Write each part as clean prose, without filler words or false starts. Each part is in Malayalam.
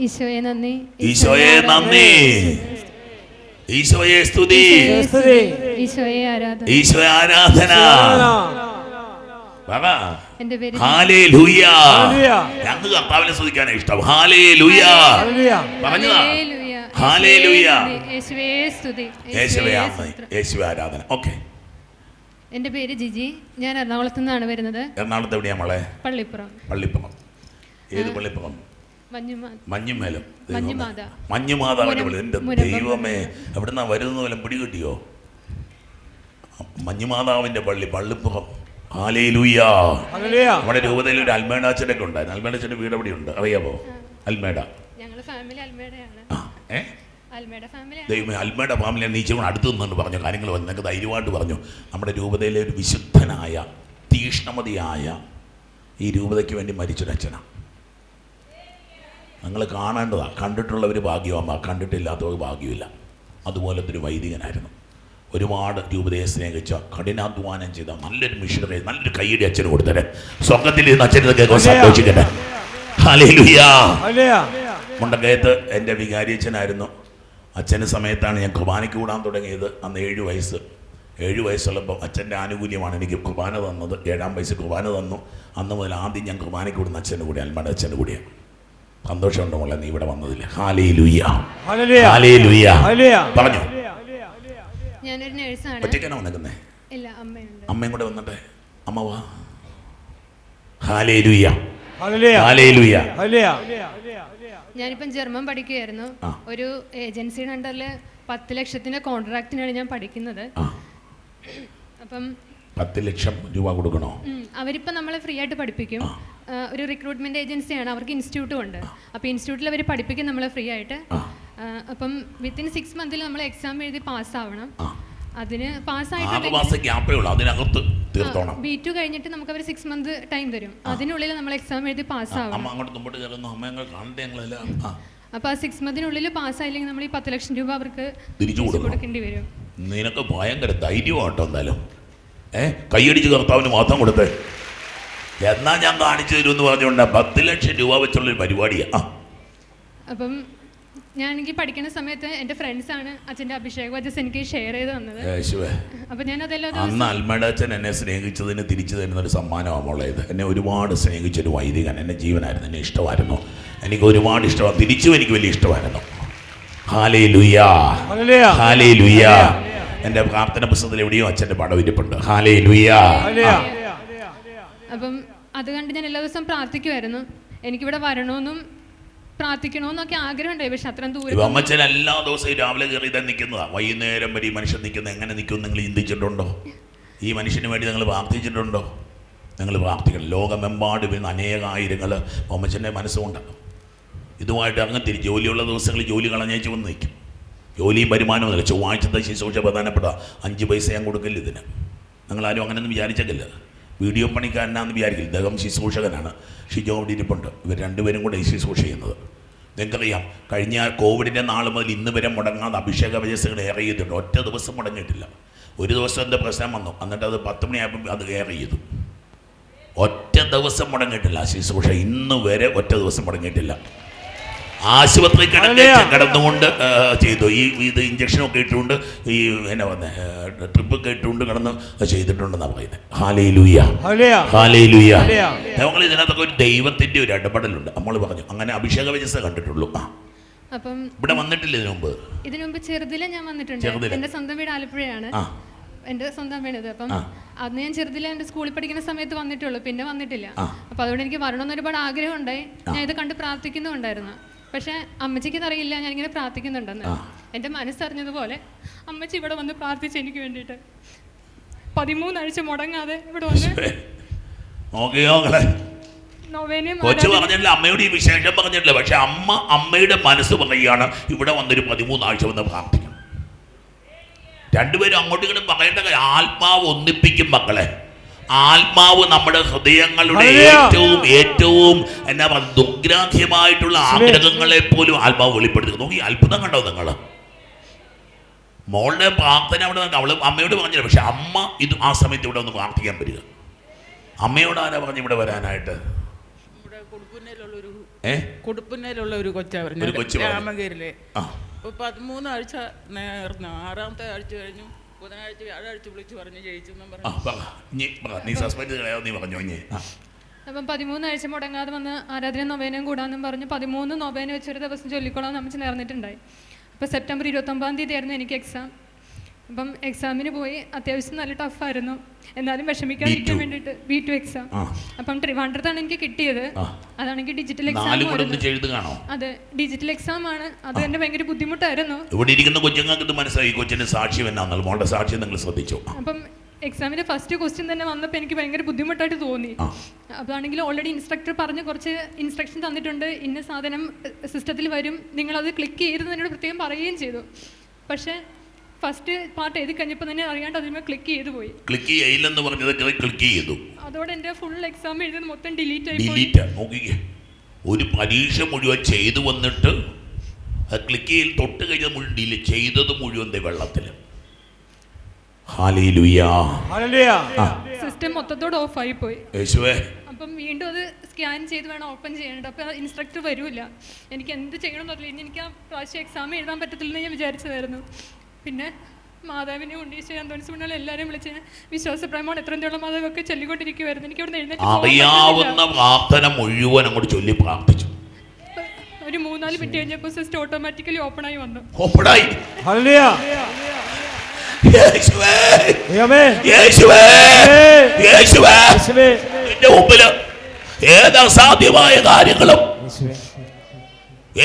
ഈശോയെ നന്ദി, ഈശോയെ നന്ദി, ഈശോയെ സ്തുതി, ഈശോയെ ആരാധന, ഈശോയെ ആരാധന. ഹല്ലേലൂയ. ഞങ്ങൾക്ക് കർത്താവിനെ സ്തുതിക്കാനാണ് ഇഷ്ടം. ഹല്ലേലൂയ പറഞ്ഞതാ. ഹല്ലേലൂയ. യേശുവേ സ്തുതി, യേശുവേ ആരാധന. ഓക്കെ. എന്റെ പേര് ജിജി. ഞാൻ എറണാകുളത്ത് നിന്നാണ് വരുന്നത്. എറണാകുളത്ത് എവിടെയാ മോളെ? പള്ളിപ്പുറം. പള്ളിപ്പുറം. ഏത് പള്ളിപ്പുറം? മഞ്ഞുമേലം. മഞ്ഞുമാതാവിന്റെ പള്ളി. എന്റെ ദൈവമേ, എവിടുന്നാ വരുന്ന വല്ലതും പിടികിട്ടിയോ? മഞ്ഞുമാതാവിന്റെ പള്ളി, പള്ളിപ്പുറം. ഹല്ലേലൂയ. നമ്മുടെ രൂപതയിൽ ഒരു അൽമേഡാച്ചനൊക്കെ ഉണ്ടായിരുന്നു. അൽമേഡാച്ചന്റെ വീട് എവിടെയുണ്ട് അറിയാമോ? അൽമേഡ. ദൈവമേ, അൽമേഡ ഫാമിലി നീച്ചോട് അടുത്ത് നിന്നു പറഞ്ഞു കാര്യങ്ങൾ വന്നു. നിങ്ങൾക്ക് ധൈര്യമായിട്ട് പറഞ്ഞു. നമ്മുടെ രൂപതയിലെ ഒരു വിശുദ്ധനായ തീഷ്ണമതിയായ ഈ രൂപതയ്ക്ക് വേണ്ടി മരിച്ചൊരച്ഛനാണ്. നിങ്ങൾ കാണേണ്ടതാണ്. കണ്ടിട്ടുള്ളവർ ഭാഗ്യമാകുമ്പോൾ കണ്ടിട്ടില്ലാത്തവർ ഭാഗ്യമില്ല. അതുപോലത്തെ ഒരു വൈദികനായിരുന്നു. ഒരുപാട് രൂപതയെ സ്നേഹിച്ച, കഠിനാധ്വാനം ചെയ്ത നല്ലൊരു മിഷണറി. നല്ലൊരു കൈയ്യടി അച്ഛന് കൊടുത്തരെ. സ്വർഗത്തിൽ നിന്ന് അച്ഛനെ കേൾക്കാൻ സന്തോഷിക്കട്ടെ. ഹല്ലേലൂയ. മുണ്ടക്കയത്ത് എൻ്റെ വികാരിയച്ഛനായിരുന്നു. അച്ഛൻ്റെ സമയത്താണ് ഞാൻ കുർബാനയ്ക്ക് കൂടാൻ തുടങ്ങിയത്. അന്ന് 7 വയസ്സ്. 7 വയസ്സുള്ളപ്പോൾ അച്ഛൻ്റെ ആനുകൂല്യമാണ് എനിക്ക് കുർബാന തന്നത്. 7-ാം വയസ്സ് കുർബാന തന്നു. അന്ന് മുതൽ ആദ്യം ഞാൻ കുർബാനയ്ക്ക് കൂടുന്ന അച്ഛൻ്റെ കൂടെ, അൽമേഡ അച്ഛൻ്റെ കൂടെയാണ്. സന്തോഷമുണ്ടോ മോളെ നീ ഇവിടെ വന്നതില്ല? ഹല്ലേലൂയ. ഹല്ലേലൂയ. പറഞ്ഞു. ഞാനൊരു നഴ്സാണ്. ഒറ്റയ്ക്കാണോ വന്നേക്കുന്നേ? ഇല്ല, അമ്മയുണ്ട്. അമ്മയും കൂടെ വന്നട്ടെ. അമ്മ വാ. ഹല്ലേലൂയ. ഹല്ലേലൂയ. ഞാനിപ്പം ജർമ്മൻ പഠിക്കുകയായിരുന്നു. ഒരു ഏജൻസിയുടെ അണ്ടറിൽ 10 ലക്ഷത്തിന്റെ കോൺട്രാക്റ്റിനാണ് ഞാൻ പഠിക്കുന്നത്. അപ്പം 10 ലക്ഷം രൂപ കൊടുക്കണോ? അവരിപ്പം നമ്മളെ ഫ്രീ ആയിട്ട് പഠിപ്പിക്കും. ഒരു റിക്രൂട്ട്മെന്റ് ഏജൻസിയാണ്. അവർക്ക് ഇൻസ്റ്റിറ്റ്യൂട്ടും ഉണ്ട്. അപ്പോൾ ഇൻസ്റ്റിറ്റ്യൂട്ടിൽ അവർ പഠിപ്പിക്കും നമ്മളെ ഫ്രീ ആയിട്ട്. അപ്പം വിത്തിൻ 6 മന്തിൽ നമ്മൾ എക്സാം എഴുതി പാസ്സാവണം. അതിന് പാസ്സായിട്ട് B2 കഴിഞ്ഞിട്ട് നമുക്ക് അവർ 6 മന്ത് ടൈം തരും. അതിനുള്ളിൽ നമ്മൾ എക്സാം എഴുതി പാസ്സാവണം. അപ്പോൾ ആ 6 മന്തിനുള്ളിൽ പാസ്സായില്ലെങ്കിൽ നമ്മൾ ഈ 10 ലക്ഷം രൂപ അവർക്ക് തിരിച്ചു കൊടുക്കേണ്ടി വരും. നിനക്ക് ഭയങ്കര ധൈര്യമാട്ടോ. എന്തായാലും കൈയടിച്ച് കർത്താവിന് മാത്രം കൊടുത്തേ. എന്നാ ഞാൻ കാണിച്ചു തരും എന്ന് പറഞ്ഞുകൊണ്ട് 10 ലക്ഷം രൂപ വെച്ചുള്ളൊരു പരിപാടിയാണ്. അപ്പം ഞാൻ എനിക്ക് പഠിക്കുന്ന സമയത്ത് എൻ്റെ ഫ്രണ്ട്സാണ് അച്ഛൻ്റെ അഭിഷേക് വചസ് എനിക്ക് ഷെയർ ചെയ്ത് തന്നത്. അപ്പം ഞാൻ അതെല്ലാം അന്ന് അൽമേഡ അച്ഛൻ എന്നെ സ്നേഹിച്ചതിന് തിരിച്ചു തരുന്നൊരു സമ്മാനമാണ് മോളെ ഇത്. എന്നെ ഒരുപാട് സ്നേഹിച്ചൊരു വൈദികൻ. എന്നെ ജീവനായിരുന്നു. എന്നെ ഇഷ്ടമായിരുന്നു. എനിക്ക് ഒരുപാട് ഇഷ്ടമാണ്. തിരിച്ചും എനിക്ക് വലിയ ഇഷ്ടമായിരുന്നു. ഹല്ലേലൂയ. ഹല്ലേലൂയ. എൻ്റെ പ്രാർത്ഥന പുസ്തകത്തിൽ എവിടെയോ അച്ഛൻ്റെ പടം ഇരിപ്പുണ്ട്. ഹല്ലേലൂയ. അപ്പം അത് കണ്ട് ഞാൻ എല്ലാ ദിവസവും പ്രാർത്ഥിക്കുമായിരുന്നു. എനിക്കിവിടെ വരണമെന്നും പ്രാർത്ഥിക്കണമെന്നൊക്കെ ആഗ്രഹമുണ്ടായി. പക്ഷെ അത്രയും ദൂരം അമ്മച്ചൻ എല്ലാ ദിവസവും രാവിലെ കയറി തന്നെ നിൽക്കുന്നതാണ്. വൈകുന്നേരം വരെ ഈ മനുഷ്യൻ നിൽക്കുന്നത് എങ്ങനെ നിൽക്കും നിങ്ങൾ ചിന്തിച്ചിട്ടുണ്ടോ? ഈ മനുഷ്യന് വേണ്ടി നിങ്ങൾ പ്രാർത്ഥിച്ചിട്ടുണ്ടോ? നിങ്ങൾ പ്രാർത്ഥിക്കണം. ലോകമെമ്പാട് വരുന്ന അനേകായിരങ്ങൾ അമ്മച്ചൻ്റെ മനസ്സുകൊണ്ട് ഇതുമായിട്ട് അങ്ങനെ ജോലിയുള്ള ദിവസങ്ങളിൽ ജോലി കളഞ്ഞേച്ച് വന്ന് നിൽക്കും. ജോലിയും വരുമാനവും നില. ചൊവ്വാഴ്ചത്തെ ശുശ്രൂഷ പ്രധാനപ്പെട്ട 5 പൈസ ഞാൻ കൊടുക്കില്ല ഇതിന്. നിങ്ങളാരും അങ്ങനെയൊന്നും വിചാരിച്ചേക്കില്ല. വീഡിയോ പണിക്കാരനാണെന്ന് വിചാരിക്കില്ല. ഇദ്ദേഹം ശുശ്രൂഷകനാണ്. ഷിജോ അവിടെ ഇരിപ്പുണ്ട്. ഇവർ രണ്ടുപേരും കൂടെ ഈ ശുശ്രൂഷ ചെയ്യുന്നത്. നിങ്ങൾക്കറിയാം, കഴിഞ്ഞ കോവിഡിൻ്റെ നാൾ മുതൽ ഇന്ന് വരെ മുടങ്ങാതെ അഭിഷേക വചസ്സുകൾ എയർ ചെയ്തിട്ടുണ്ട്. ഒറ്റ ദിവസം മുടങ്ങിയിട്ടില്ല. ഒരു ദിവസം എൻ്റെ പ്രശ്നം വന്നു. എന്നിട്ട് അത് 10 മണിയായപ്പോൾ അത് എയർ ചെയ്തു. ഒറ്റ ദിവസം മുടങ്ങിയിട്ടില്ല ശുശ്രൂഷ. ഇന്ന് വരെ ഒറ്റ ദിവസം മുടങ്ങിയിട്ടില്ല. ആശുപത്രി കിടന്നുകൊണ്ട് ചെയ്തു. ഇത് ഇഞ്ചക്ഷനൊക്കെ ഇട്ടുകൊണ്ട് ഈ എന്നാ പറഞ്ഞ ട്രിപ്പൊക്കെ ഇട്ടുകൊണ്ട് കിടന്ന് ചെയ്തിട്ടുണ്ടെന്നാണ് പറയുന്നത്. ഹല്ലേലൂയ. ഹല്ലേലൂയ. ഞങ്ങൾ ഇതിനകത്തൊക്കെ ഒരു ദൈവത്തിൻ്റെ ഒരു ഇടപെടലുണ്ട്. നമ്മൾ പറഞ്ഞു അങ്ങനെ അഭിഷേക വചസ്സേ കണ്ടിട്ടുള്ളൂ. അപ്പം ഇവിടെ വന്നിട്ടില്ല ഇതിനു മുമ്പ്? ചെറുതിലെ ഞാൻ വന്നിട്ടുണ്ട്. എൻ്റെ സ്വന്തം വീട് ആലപ്പുഴയാണ്. എൻ്റെ സ്വന്തം വീണത്. അപ്പം അന്ന് ഞാൻ ചെറുതിലെ എൻ്റെ സ്കൂളിൽ പഠിക്കുന്ന സമയത്ത് വന്നിട്ടുള്ളൂ. പിന്നെ വന്നിട്ടില്ല. അപ്പം അതുകൊണ്ട് എനിക്ക് വരണമെന്ന് ഒരുപാട് ആഗ്രഹം ഉണ്ടായി. ഞാൻ ഇത് കണ്ട് പ്രാർത്ഥിക്കുന്നുണ്ടായിരുന്നു. പക്ഷെ അമ്മച്ചിക്ക് അറിയില്ല ഞാനിങ്ങനെ പ്രാർത്ഥിക്കുന്നുണ്ടെന്ന്. എൻ്റെ മനസ്സറിഞ്ഞതുപോലെ അമ്മച്ചി ഇവിടെ വന്ന് പ്രാർത്ഥിച്ച് എനിക്ക് വേണ്ടിയിട്ട് 13 ആഴ്ച മുടങ്ങാതെ ഇവിടെ വന്ന് കൊച്ചു പറഞ്ഞില്ല, അമ്മയോട് ഈ വിശേഷം പറഞ്ഞിട്ടില്ല. പക്ഷെ അമ്മയുടെ മനസ്സ് പറയുകയാണ് ഇവിടെ വന്നൊരു 13 ആഴ്ച വന്ന് പ്രാർത്ഥിക്കണം. രണ്ടുപേരും അങ്ങോട്ടും ഇങ്ങോട്ടും പറയേണ്ട കാര്യം. ആത്മാവ് ഒന്നിപ്പിക്കും മക്കളെ. ആത്മാവ് നമ്മുടെ ഹൃദയങ്ങളുടെ ഏറ്റവും എന്നാ പറയുക ദുർഗ്രാഹ്യമായിട്ടുള്ള ആഗ്രഹങ്ങളെ പോലും ആത്മാവ് വെളിപ്പെടുത്തി. നോക്കി അത്ഭുതം കണ്ടോ നിങ്ങൾ? മോളുടെ പ്രാർത്ഥന അവിടെ അവള് അമ്മയോട് പറഞ്ഞില്ല. പക്ഷെ അമ്മ ഇത് ആ സമയത്ത് ഇവിടെ ഒന്ന് പ്രാർത്ഥിക്കാൻ വരിക. അമ്മയോട് ആരാ പറഞ്ഞു ഇവിടെ വരാനായിട്ട്? കൊടുപ്പുന്നയിലുള്ള ഒരു കൊച്ചാ ഒരു കൊച്ചു പറഞ്ഞു പറഞ്ഞു. രാമഗിരിലെ. ആ. അപ്പൊ 13 ആഴ്ച നേർന്നു. 6ാമത്തെ ആഴ്ച കഴിഞ്ഞു. ബുധനാഴ്ച വ്യാഴാഴ്ച വിളിച്ചു പറഞ്ഞു ജയിച്ചു എന്നും പറഞ്ഞു. നീ സസ്പെൻഡ് കളയാതെ നീ പറഞ്ഞു ഇനി. അപ്പം 13 ആഴ്ച മുടങ്ങാതെ വന്ന് ആരാധന നൊവേനയും കൂടാന്നും പറഞ്ഞ് 13 നൊവേന വെച്ചൊരു ദിവസം ചൊല്ലിക്കോളാം നമ്മൾ നേർന്നിട്ടുണ്ടായി. അപ്പോൾ സെപ്റ്റംബർ 29-ാം തീയതി ആയിരുന്നു എനിക്ക് എക്സാം. അപ്പം എക്സാമിന് പോയി. അത്യാവശ്യം നല്ല ടഫായിരുന്നു, എന്നാലും വിഷമിക്കാതിരിക്കാൻ വേണ്ടിയിട്ട് B2 എക്സാം. അപ്പം ട്രിവാൻഡ്രത്താണ് എനിക്ക് കിട്ടിയത്. അതാണെങ്കിൽ ഡിജിറ്റൽ എക്സാം. അതെ, ഡിജിറ്റൽ എക്സാം ആണ്. അത് എന്നെ ഭയങ്കര ബുദ്ധിമുട്ടായിരുന്നു. ഇവിടെ ഇരിക്കുന്ന കൊച്ചുങ്ങൾക്ക് ഇത് മനസ്സിലായി, കൊച്ചിന്റെ സാക്ഷ്യം എന്നാണ്. മോളുടെ സാക്ഷ്യം നിങ്ങൾ ശ്രദ്ധിച്ചു. അപ്പം എക്സാമിന്റെ ഫസ്റ്റ് ക്വസ്റ്റ്യൻ തന്നെ വന്നപ്പോൾ എനിക്ക് ഭയങ്കര ബുദ്ധിമുട്ടായിട്ട് തോന്നി. അതാണെങ്കിൽ ഓൾറെഡി ഇൻസ്ട്രക്ടർ പറഞ്ഞ് കുറച്ച് ഇൻസ്ട്രക്ഷൻ തന്നിട്ടുണ്ട്, ഇന്ന സാധനം സിസ്റ്റത്തിൽ വരും, നിങ്ങളത് ക്ലിക്ക് ചെയ്തെന്ന് എന്നോട് പ്രത്യേകം പറയുകയും ചെയ്തു. പക്ഷേ ഫസ്റ്റ് പാർട്ട് എഴുതി കഴിഞ്ഞപ്പോൾ തന്നെ അറിയാണ്ട് അതിന്മേൽ ക്ലിക്ക് ചെയ്തു പോയി. ക്ലിക്ക് ചെയ്യില്ലെന്ന് പറഞ്ഞത് ക്ലിക്ക് ചെയ്തു. അതോടെ എൻ്റെ ഫുൾ എക്സാം എഴുതുന്നത് മൊത്തം ഡിലീറ്റ് ആയി. നോക്കിക്കേ, ഒരു പരീക്ഷ മുഴുവൻ ചെയ്തു വന്നിട്ട് ക്ലിക്ക് ചെയ്ത് തൊട്ട് കഴിഞ്ഞ മുഴുവൻ ഡിലീറ്റ് ചെയ്തത് മുഴുവൻ വെള്ളത്തിൽ. സിസ്റ്റം മൊത്തത്തോട് ഓഫ് ആയി പോയി. അപ്പം വീണ്ടും അത് സ്കാൻ ചെയ്ത് വേണം ഓപ്പൺ ചെയ്യാനുണ്ട്. അപ്പോൾ ഇൻസ്ട്രക്ടർ വരില്ല. എനിക്ക് എന്ത് ചെയ്യണമെന്ന് അറിയില്ല. ഇനി എനിക്ക് ആ പ്രാവശ്യം എക്സാം എഴുതാൻ പറ്റത്തില്ലെന്ന് ഞാൻ വിചാരിച്ചതായിരുന്നു. പിന്നെ മാതാവിനെ ഉണ്ണീശോ അന്തോണിസ് മുന്നാൾ എല്ലാവരെയും വിളിച്ച് വിശ്വാസപ്രമാണം എത്രയും തോളം മാതാവൊക്കെ ചൊല്ലിക്കൊണ്ടിരിക്കുവായിരുന്നു. എനിക്ക് അവിടെ അറിയാവുന്ന പ്രാർത്ഥന മുഴുവൻ അങ്ങോട്ട് ചൊല്ലി പ്രാർത്ഥിച്ചു. ഒരു 3-4 മിനിറ്റ് കഴിഞ്ഞപ്പോൾ സിസ്റ്റം ഓട്ടോമാറ്റിക്കലി ഓപ്പൺ ആയി വന്നു. ഏത് അസാധ്യമായ കാര്യങ്ങളും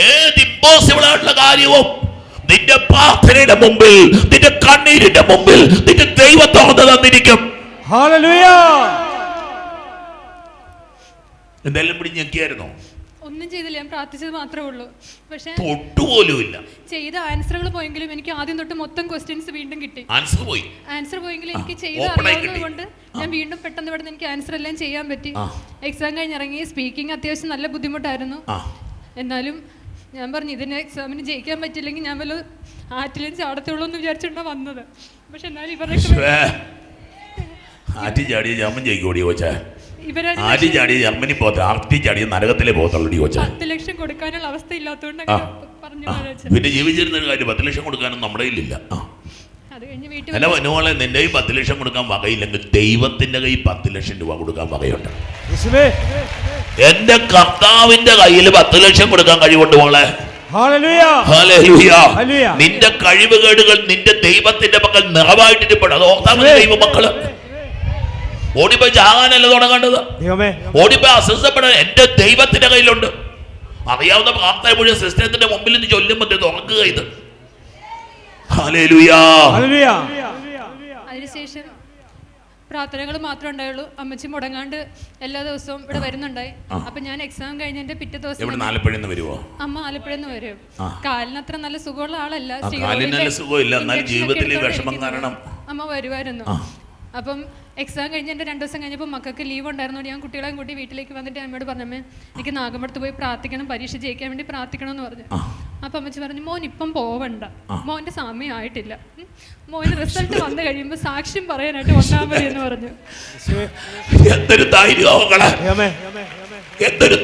ഏത് ഇമ്പോസിബിൾ ആയിട്ടുള്ള കാര്യവും നിന്റെ പ്രാർത്ഥനയുടെ മുമ്പിൽ, നിന്റെ കണ്ണീരിന്റെ മുമ്പിൽ നിന്റെ ദൈവം തുറന്നു തന്നിരിക്കും. എന്തെല്ലാം പിടി ഞെക്കിയായിരുന്നോ? ഒന്നും ചെയ്തില്ല, ഞാൻ പ്രാർത്ഥിച്ചത് മാത്രമേ ഉള്ളൂ. പക്ഷേ തൊട്ടുപോലുമില്ല. ചെയ്ത ആൻസറുകൾ പോയെങ്കിലും എനിക്ക് ആദ്യം തൊട്ട് മൊത്തം ക്വസ്റ്റ്യൻസ് വീണ്ടും കിട്ടി. ആൻസർ പോയെങ്കിലും എനിക്ക് ചെയ്ത് അറിയാവുന്നത് കൊണ്ട് ഞാൻ വീണ്ടും പെട്ടെന്ന് ഇവിടെ എനിക്ക് ആൻസർ എല്ലാം ചെയ്യാൻ പറ്റി. എക്സാം കഴിഞ്ഞിറങ്ങി. സ്പീക്കിംഗ് അത്യാവശ്യം നല്ല ബുദ്ധിമുട്ടായിരുന്നു. എന്നാലും ഞാൻ പറഞ്ഞു ഇതിന് എക്സാമിന് ജയിക്കാൻ പറ്റില്ലെങ്കിൽ ഞാൻ വല്ല ആറ്റിലും ചാടത്തുള്ളൂ എന്ന് വിചാരിച്ചിട്ടാണ് വന്നത്. പക്ഷെ എന്നാലും ഇവരുടെ ജർമ്മനി നരകത്തിലെ 10 ലക്ഷം കൊടുക്കാനുള്ള അവസ്ഥ ഇല്ലാത്തതുകൊണ്ട് പിന്നെ ജീവിച്ചിരുന്ന ഒരു കാര്യം 10 ലക്ഷം കൊടുക്കാനൊന്നും നമ്മുടെ കയ്യിലില്ല. അത് കഴിഞ്ഞ് വീട്ടിൽ അല്ല വനുവോളെ, നിന്റെ കയ്യിൽ 10 ലക്ഷം കൊടുക്കാൻ വകയില്ലെങ്കിൽ ദൈവത്തിന്റെ കയ്യിൽ 10 ലക്ഷം രൂപ കൊടുക്കാൻ വകയുണ്ട്. എന്റെ കർത്താവിന്റെ കയ്യിൽ 10 ലക്ഷം കൊടുക്കാൻ കഴിവുണ്ട് മോളെ. നിന്റെ കഴിവുകേടുകൾ നിന്റെ ദൈവത്തിന്റെ മക്കൾ നിറവായിട്ടിരിപ്പുണ്ട്. അത് ഓർത്താ മതി. ദൈവ മക്കള് ഓടിപ്പോയി ചാകാനല്ല തുടങ്ങേണ്ടത്, ഓടിപ്പോയി അസ്വസ്ഥപ്പെടാൻ എന്റെ ദൈവത്തിന്റെ കയ്യിലുണ്ട്. അറിയാവുന്ന പ്രാർത്ഥന മുഴുവൻ സിസ്റ്റത്തിന്റെ മുമ്പിൽ നിന്ന് ചൊല്ലുമ്പോൾ തുറക്കുക ഇത്. അതിനുശേഷം പ്രാർത്ഥനകൾ മാത്രമേ ഉണ്ടായുള്ളൂ. അമ്മച്ചി മുടങ്ങാണ്ട് എല്ലാ ദിവസവും ഇവിടെ വരുന്നുണ്ടായി. അപ്പൊ ഞാൻ എക്സാം കഴിഞ്ഞതിന്റെ പിറ്റേ ദിവസം അമ്മ ആലപ്പുഴയിൽ നിന്ന് വരും. കാലിന് അത്ര നല്ല സുഖമുള്ള ആളല്ല, അമ്മ വരുമായിരുന്നു. അപ്പം എക്സാം കഴിഞ്ഞ് എൻ്റെ 2 ദിവസം കഴിഞ്ഞപ്പോൾ മക്കൾക്ക് ലീവ് ഉണ്ടായിരുന്നോണ്ട് ഞാൻ കുട്ടികളെയും കൂട്ടി വീട്ടിലേക്ക് വന്നിട്ട് അമ്മയോട് പറഞ്ഞമ്മേ എനിക്ക് നാഗമ്പടത്ത് പോയി പ്രാർത്ഥിക്കണം, പരീക്ഷ ജയിക്കാൻ വേണ്ടി പ്രാർത്ഥിക്കണം എന്ന് പറഞ്ഞു. അപ്പം അമ്മച്ചി പറഞ്ഞു മോൻ ഇപ്പം പോവണ്ട, മോൻ്റെ സമയമായിട്ടില്ല, മോന് റിസൾട്ട് വന്നു കഴിയുമ്പോൾ സാക്ഷ്യം പറയാനായിട്ട് വന്നാൽ മതി എന്ന് പറഞ്ഞു. എന്തൊരു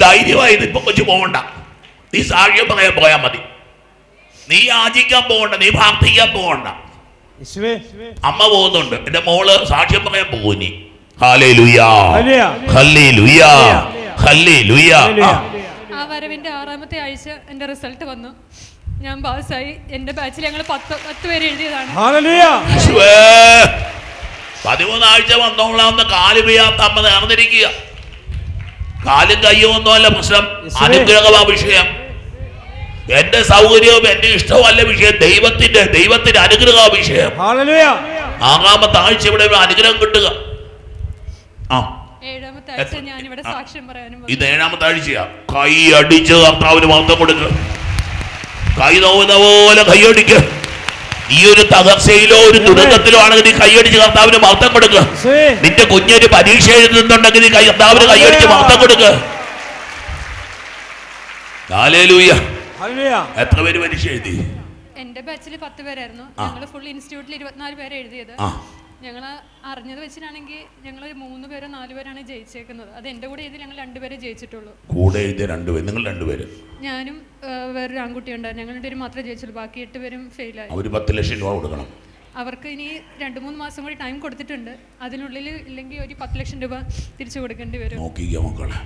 ധൈര്യമായത്. ഇപ്പൊ കൊച്ചു പോവണ്ട, നീ സാക്ഷ്യം പറയാൻ പോയാ മതി, നീ യാചിക്കാൻ പോകണ്ട, നീ പ്രാർത്ഥിക്കാൻ പോകണ്ട. അമ്മ പോകുന്നുണ്ട്, എന്റെ മോള് സാക്ഷ്യം പറയാൻ പോകും. ആ വരവിന്റെ 6ാമത്തെ ആഴ്ച എന്റെ റിസൾട്ട് വന്നു, ഞാൻ പാസ്സായി. എന്റെ ബാച്ചിൽ ഞങ്ങൾ 10 പേര് എഴുതിയതാണ്. 13 ആഴ്ച വന്നോളാവുന്ന കാല് പെയ്യാത്ത അമ്മ നേർന്നിരിക്കുക. കാലും കയ്യും ഒന്നുമല്ല പ്രശ്നം, അനുഗ്രഹമാ വിഷയം. എന്റെ സൗകര്യവും എന്റെ ഇഷ്ടവും അല്ല വിഷയം, ദൈവത്തിന്റെ അനുഗ്രഹ വിഷയം. 6ാമത്തെ ആഴ്ച ഇവിടെ അനുഗ്രഹം കിട്ടുക. ഇത് 7ാമത്തെ ആഴ്ചയാ. കൈ അടിച്ച് കർത്താവിന് മഹത്വം കൊടുക്കുക. കൈ നോവുന്ന പോലെ കൈയടിക്ക. ഈ ഒരു തകർച്ചയിലോ ഒരു ദുരന്തത്തിലോ ആണെങ്കിൽ നീ കൈയടിച്ച് കർത്താവിന് മഹത്വം കൊടുക്കുക. നിന്റെ കുഞ്ഞൊരു പരീക്ഷ എഴുതുന്നുണ്ടെങ്കിൽ നീ കർത്താവിന് കൈയടിച്ച് മഹത്വം കൊടുക്കുക. ഹല്ലേലൂയ. എത്ര പേര് പരീക്ഷ എഴുതി? എന്റെ ബാച്ചിൽ 10 പേരായിരുന്നു. ഞങ്ങൾ ഫുൾ ഇൻസ്റ്റിറ്റ്യൂട്ടിൽ 24 പേരെ എഴുതിയത്. ഞങ്ങൾ അറിഞ്ഞത് വെച്ചിട്ടാണെങ്കിൽ ഞങ്ങൾ 3 പേരോ 4 പേരാണ് ജയിച്ചേക്കുന്നത്. അത് എൻ്റെ കൂടെ എഴുതി ഞങ്ങൾ 2 പേരെ ജയിച്ചിട്ടുള്ളൂ. കൂടെ എഴുതിയ 2 പേര്, നിങ്ങൾ 2 പേര്? ഞാനും വേറൊരു ആൺകുട്ടി ഉണ്ടായിരുന്നു. ഞങ്ങൾ 2 പേരും മാത്രമേ ജയിച്ചുള്ളൂ. ബാക്കി 8 പേരും ഫെയിലായി. അവർ 10 ലക്ഷം രൂപ കൊടുക്കണം. അവർക്ക് ഇനി 2-3 മാസം കൂടി ടൈം കൊടുത്തിട്ടുണ്ട്. അതിനുള്ളിൽ ഇല്ലെങ്കിൽ ഒരു 10 ലക്ഷം രൂപ തിരിച്ചു കൊടുക്കേണ്ടി വരും. നോക്കിക്കോ മക്കളെ,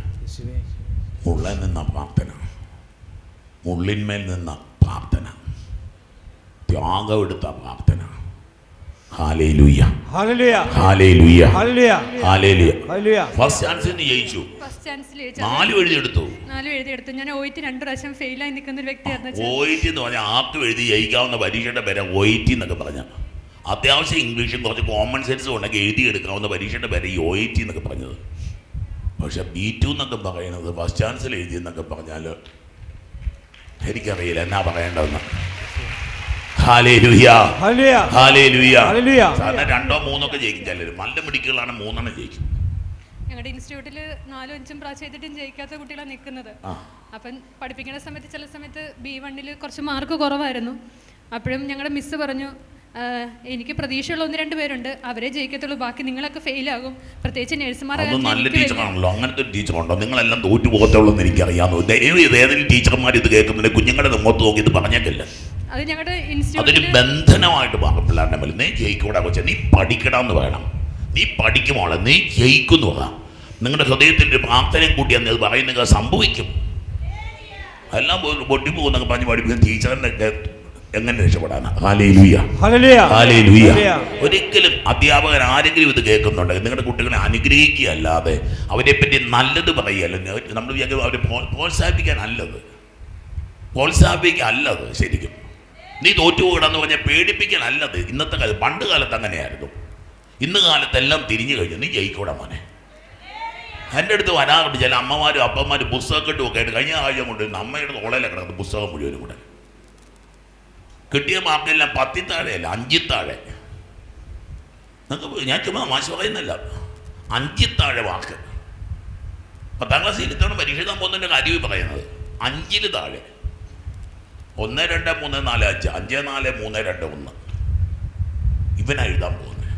മുള്ളിൽ നിന്ന പ്രാർത്ഥന, മുള്ളിന്മേൽ നിന്ന പ്രാർത്ഥന, ത്യാഗം എടുത്ത പ്രാർത്ഥന. ഹല്ലേലൂയ, ഹല്ലേലൂയ, ഹല്ലേലൂയ, ഹല്ലേലൂയ. ഫസ്റ്റ് ചാൻസിൽ ജയിച്ചു. ഫസ്റ്റ് ചാൻസിൽ 4 എഴുതിയെടുത്തു. ഞാൻ OIT 2 പ്രാവശ്യം ഫെയിലായി നിൽക്കുന്ന ഒരു വ്യക്തിയായിരുന്നു. OIT എന്ന് പറഞ്ഞാൽ ആർക്കും എഴുതി ജയിക്കാവുന്ന പരീക്ഷയുടെ പേര് OIT എന്നൊക്കെ പറഞ്ഞാൽ. അത്യാവശ്യം ഇംഗ്ലീഷും കുറച്ച് കോമൺ സെൻസും ഉണ്ടെങ്കിൽ എഴുതിയെടുക്കാവുന്ന പരീക്ഷയുടെ പേര് ഈ OIT എന്നൊക്കെ പറഞ്ഞത്. പക്ഷെ B2 എന്നൊക്കെ പറയുന്നത് ഫസ്റ്റ് ചാൻസിൽ എഴുതിയെന്നൊക്കെ പറഞ്ഞാൽ എനിക്കറിയില്ല എന്നാ പറയേണ്ടതെന്ന്. Hallelujah, hallelujah. സാധാരണ 2 or 3 ഒക്കെ ജയിക്കും ചിലർ. നല്ല മെഡിക്കലാണ് 3 ജയിക്കും. ഞങ്ങളുടെ ഇൻസ്റ്റിറ്റ്യൂട്ടിൽ 4-5 പ്രാവശ്യം ചെയ്തിട്ടും ജയിക്കാത്ത കുട്ടികളാണ് നിൽക്കുന്നത്. അപ്പം പഠിപ്പിക്കുന്ന സമയത്ത് ചില സമയത്ത് B1 കുറച്ച് മാർക്ക് കുറവായിരുന്നു. അപ്പോഴും ഞങ്ങളുടെ മിസ്സ് പറഞ്ഞു, എനിക്ക് പ്രതീക്ഷയുള്ള 1-2 പേരുണ്ട്, അവരെ ജയിക്കത്തുള്ളൂ, ബാക്കി നിങ്ങളൊക്കെ ഫെയിലാകും, പ്രത്യേകിച്ച് നഴ്സുമാരെ. നല്ല ടീച്ചറാണല്ലോ, അങ്ങനത്തെ ടീച്ചറുണ്ടോ? നിങ്ങളെല്ലാം തോറ്റു പോകത്തുള്ളൂ എന്ന് എനിക്കറിയാമോ. ഏതെങ്കിലും ടീച്ചർമാർ ഇത് കേൾക്കുന്നുണ്ട്, കുഞ്ഞുങ്ങളുടെ മുഖത്ത് നോക്കി ഇത് പറഞ്ഞേക്കില്ല. അത് ഞങ്ങളുടെ ഇൻസ്റ്റിറ്റ്യൂട്ടിൽ അതൊരു ബന്ധനമായിട്ട് മാറും പിള്ളേരുടെ മേലെ. നീ ജയിക്കൂടാ കൊച്ചെ, നീ പഠിക്കണമെന്ന് വേണം, നീ പഠിക്കുമോളെ, നീ ജയിക്കുന്നു പറ. നിങ്ങളുടെ ഹൃദയത്തിൻ്റെ പ്രാർത്ഥനയും കൂട്ടി അന്ന് പറയുന്നത് സംഭവിക്കും. എല്ലാം പൊട്ടിപ്പോകുന്നൊക്കെ പറഞ്ഞ് പഠിപ്പിക്കുന്ന ടീച്ചറിൻ്റെ എങ്ങനെ രക്ഷപ്പെടാനാ? Hallelujah, hallelujah. ഒരിക്കലും അധ്യാപകൻ ആരെങ്കിലും ഇത് കേൾക്കുന്നുണ്ടെങ്കിൽ നിങ്ങളുടെ കുട്ടികളെ അനുഗ്രഹിക്കുക അല്ലാതെ അവരെപ്പറ്റി നല്ലത് പറയുകയല്ല. നമ്മൾ വിചാരിക്കും അവരെ പ്രോത്സാഹിപ്പിക്കാനല്ലത്, പ്രോത്സാഹിപ്പിക്കാനല്ലത്. ശരിക്കും നീ തോറ്റുപോകണമെന്ന് പറഞ്ഞാൽ പേടിപ്പിക്കാനല്ലത്. ഇന്നത്തെ കാലത്ത്, പണ്ട് കാലത്ത് അങ്ങനെയായിരുന്നു. ഇന്ന് കാലത്തെല്ലാം തിരിഞ്ഞു കഴിഞ്ഞു. നീ ജയിക്കൂടാ മോനെ. എൻ്റെ അടുത്ത് വരാറുണ്ട് ചില അമ്മമാരും അപ്പന്മാരും പുസ്തകക്കെട്ടും ഒക്കെ ആയിട്ട്. കഴിഞ്ഞ ആഴ്ച കൊണ്ട് അമ്മയുടെ തോളയിലെ കിടക്കുന്നത് പുസ്തകം മുഴുവനും കൂടെ. കിട്ടിയ മാർക്കെല്ലാം 10 താഴെയല്ല, 5 താഴെ. നിങ്ങൾക്ക് ഞാൻ ചുമ്മാ മാശ പറയുന്നല്ല, 5 താഴെ മാർക്ക്. 10ാം ക്ലാസ്സിൽ ഇത്തവണ പരീക്ഷ എഴുതാൻ പോകുന്നതിൻ്റെ കാര്യം പറയുന്നത്. 5 താഴെ. 1, 2, 3, 4, 5, 5, 4, 3, 2, 1 ഇവനാ എഴുതാൻ പോകുന്നത്.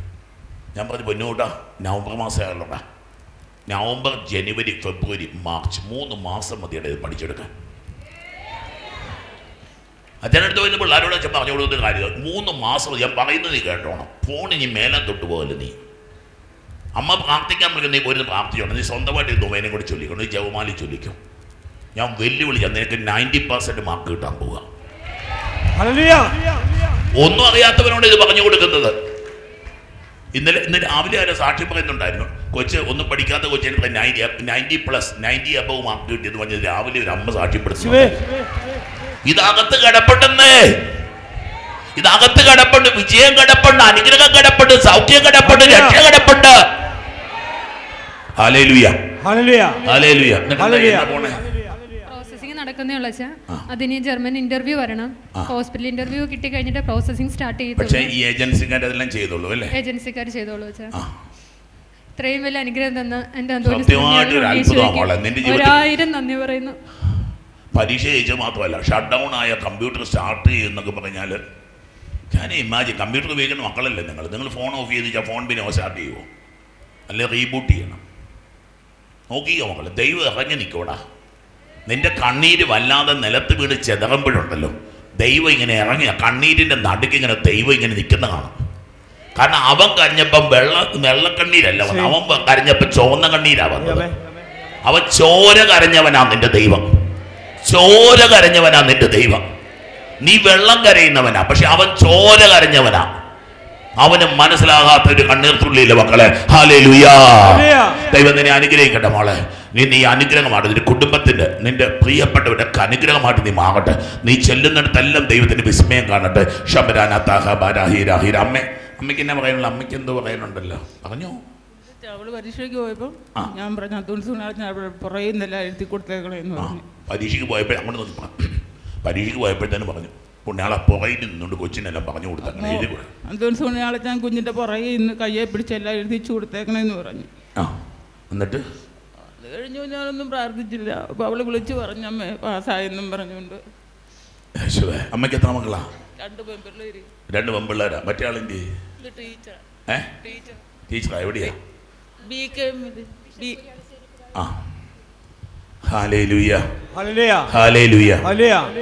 ഞാൻ പറഞ്ഞു പൊന്നൂട്ടാ, നവംബർ മാസമായുള്ളൂടാ. നവംബർ, ജനുവരി, ഫെബ്രുവരി, മാർച്ച് 3 മാസം മതിയുടെ ഇത് പഠിച്ചെടുക്കാൻ. അച്ഛനടുത്ത് വരുന്ന പിള്ളേരോട് അച്ഛൻ പറഞ്ഞു കൊടുക്കുന്ന കാര്യം 3 മാസം ഞാൻ പറയുന്നത് നീ കേട്ടോണം. ഫോൺ ഇനി മേലെ തൊട്ട് പോകല്ലേ നീ. അമ്മ പ്രാർത്ഥിക്കാൻ പറ്റും, നീ പോയിരുന്ന് പ്രാർത്ഥിച്ചോണം. നീ സ്വന്തമായിട്ട് ഈ ദുമേനെ കൂടി ചൊല്ലിക്കണം, നീ ജപമാലി ചൊല്ലിക്കും. ഞാൻ വെല്ലുവിളിച്ചാൽ നിനക്ക് 90% മാർക്ക് കിട്ടാൻ പോവുക. ഒന്നും അറിയാത്തവനോട് ഇത് പറഞ്ഞു കൊടുക്കുന്നത്. ഇന്ന് രാവിലെ ആരെ സാക്ഷി പറയുന്നുണ്ടായിരുന്നു, കൊച്ച് ഒന്നും പഠിക്കാത്ത കൊച്ചിന് 90+ above മാർക്ക് കിട്ടിയെന്ന് പറഞ്ഞത് രാവിലെ ഒരു അമ്മ സാക്ഷ്യപ്പെടുത്തുന്നു. ഇതകത്ത് കിടപ്പുണ്ടെന്ന്, ഇതകത്ത് കിടപ്പുണ്ട്. വിജയം കിടപ്പുണ്ട്, അനുഗ്രഹം കിടപ്പുണ്ട്, സൗഖ്യം കിടപ്പുണ്ട്, രക്ഷ കിടപ്പുണ്ട്. ഹല്ലേലൂയ, ഹല്ലേലൂയ, ഹല്ലേലൂയ. പ്രോസസ്സിംഗ് നടക്കുന്നേ ഉള്ളൂ അച്ഛാ. അതിന് ജർമ്മൻ ഇന്റർവ്യൂ വരണം. ഹോസ്പിറ്റൽ ഇന്റർവ്യൂ കിട്ടി കഴിഞ്ഞിട്ട് പ്രോസസ്സിംഗ് സ്റ്റാർട്ട് ചെയ്തു. പക്ഷേ ഈ ഏജൻസിക്കാർ അതെല്ലാം ചെയ്തോളൂ അല്ലേ? ഏജൻസിക്കാർ ചെയ്തോളൂ അച്ഛാ. ഇത്രയും വലിയ അനുഗ്രഹം തന്ന എൻ്റെ 1000 നന്ദി പറയുന്നു. പരീക്ഷ ജയിച്ചാൽ മാത്രമല്ല, ഷട്ട് ഡൗൺ ആയ കമ്പ്യൂട്ടർ സ്റ്റാർട്ട് ചെയ്യുന്നൊക്കെ പറഞ്ഞാൽ ഞാൻ ഇമാജിൻ. കമ്പ്യൂട്ടർ ഉപയോഗിക്കുന്ന മക്കളല്ലേ നിങ്ങൾ ഫോൺ ഓഫ് ചെയ്ത് ഫോൺ പിന്നെ സ്റ്റാർട്ട് ചെയ്യുമോ? അല്ലെ റീബൂട്ട് ചെയ്യണം. നോക്കിയോ മക്കൾ, ദൈവം ഇറങ്ങി നിൽക്കോടാ. നിന്റെ കണ്ണീര് വല്ലാതെ നിലത്ത് വീട് ചെതറുമ്പോഴുണ്ടല്ലോ, ദൈവം ഇങ്ങനെ ഇറങ്ങിയ കണ്ണീരിൻ്റെ നടുക്ക് ഇങ്ങനെ ദൈവം ഇങ്ങനെ നിൽക്കുന്ന കാണും. കാരണം അവൻ കരഞ്ഞപ്പം വെള്ളക്കണ്ണീരല്ല വന്നത്, അവൻ കരഞ്ഞപ്പം ചുവന്ന കണ്ണീരാ വന്നത്. അവൻ ചോര കരഞ്ഞവനാ നിന്റെ ദൈവം, ചോര കരഞ്ഞവനാ നിന്റെ ദൈവം. നീ വെള്ളം കരയുന്നവനാ, പക്ഷെ അവൻ ചോര കരഞ്ഞവനാ. അവന് മനസ്സിലാകാത്ത ഒരു കണ്ണീർത്തുള്ളിയില്ല മക്കളെ. ഹല്ലേലൂയ. ദൈവം നിന്നെ അനുഗ്രഹിക്കട്ടെ മോളെ. നീ അനുഗ്രഹമായിട്ട് നിന്റെ കുടുംബത്തിന്റെ, നിന്റെ പ്രിയപ്പെട്ടവരുടെ അനുഗ്രഹമായിട്ട് നീ മാറട്ടെ. നീ ചെല്ലുന്നിടത്തെല്ലാം ദൈവത്തിന്റെ വിസ്മയം കാണട്ടെ. അമ്മയ്ക്ക് എന്നാ പറയാനുള്ള? അമ്മയ്ക്ക് എന്തോ പറയാനുണ്ടല്ലോ, പറഞ്ഞോ. അവള് പരീക്ഷയ്ക്ക് പോയപ്പോൾ ഞാൻ പറഞ്ഞു പുറയുന്നില്ല, എഴുതി കൊടുത്തേക്കണെന്ന് പറഞ്ഞു. പരീക്ഷയ്ക്ക് പോയപ്പോൾ അങ്ങോട്ട് നോക്കി, പരീക്ഷയ്ക്ക് പോയപ്പോഴത്തേനും പറഞ്ഞു പുണ്യാളെ പുറയിൽ നിന്നുകൊണ്ട് കൊച്ചിനെല്ലാം പറഞ്ഞു കൊടുത്തു. പുണ്യാളെ ഞാൻ കുഞ്ഞിന്റെ പുറകെ ഇന്ന് കയ്യെ പിടിച്ചെല്ലാം എഴുതിച്ചു കൊടുത്തേക്കണെന്ന് പറഞ്ഞു. എന്നിട്ട് അത് കഴിഞ്ഞു ഞാനൊന്നും പ്രാർത്ഥിച്ചില്ല. അപ്പൊ അവള് വിളിച്ചു പറഞ്ഞു അമ്മേ പാസ്സായെന്നും പറഞ്ഞുകൊണ്ട്. അമ്മയ്ക്ക് എത്ര മക്കളാ? 2 പെൺപിള്ളേര്. 2 പെൺപിള്ളേരാ. മറ്റേ ആളിൻ്റെ ടീച്ചർ. ടീച്ചറാ? എവിടെയാ? ആ, ഹല്ലേലൂയ, ഹല്ലേലൂയ.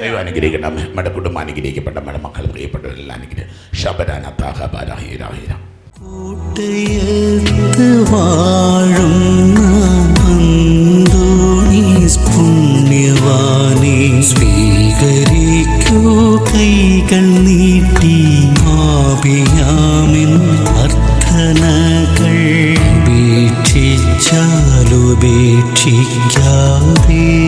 ദൈവം അനുഗ്രഹിക്കട്ടെ. നമ്മുടെ കുടുംബം അനുഗ്രഹിക്കപ്പെട്ട നമ്മുടെ മക്കൾ പ്രിയപ്പെട്ടവരെല്ലാം അനുഗ്രഹിക്കും. ശബരാനത്താഹബരാഹിരാഹിര കൂട്ടയത്ത് വാഴുന്ന അന്തോണീസ് പുണ്യവാനെ സ്വീകരിക്കൂ കൈകൾ നീട്ടി ആപിയാമിൻ അർത്ഥനകൾ ഉപേക്ഷിച്ചാലുപേക്ഷിക്കാതെ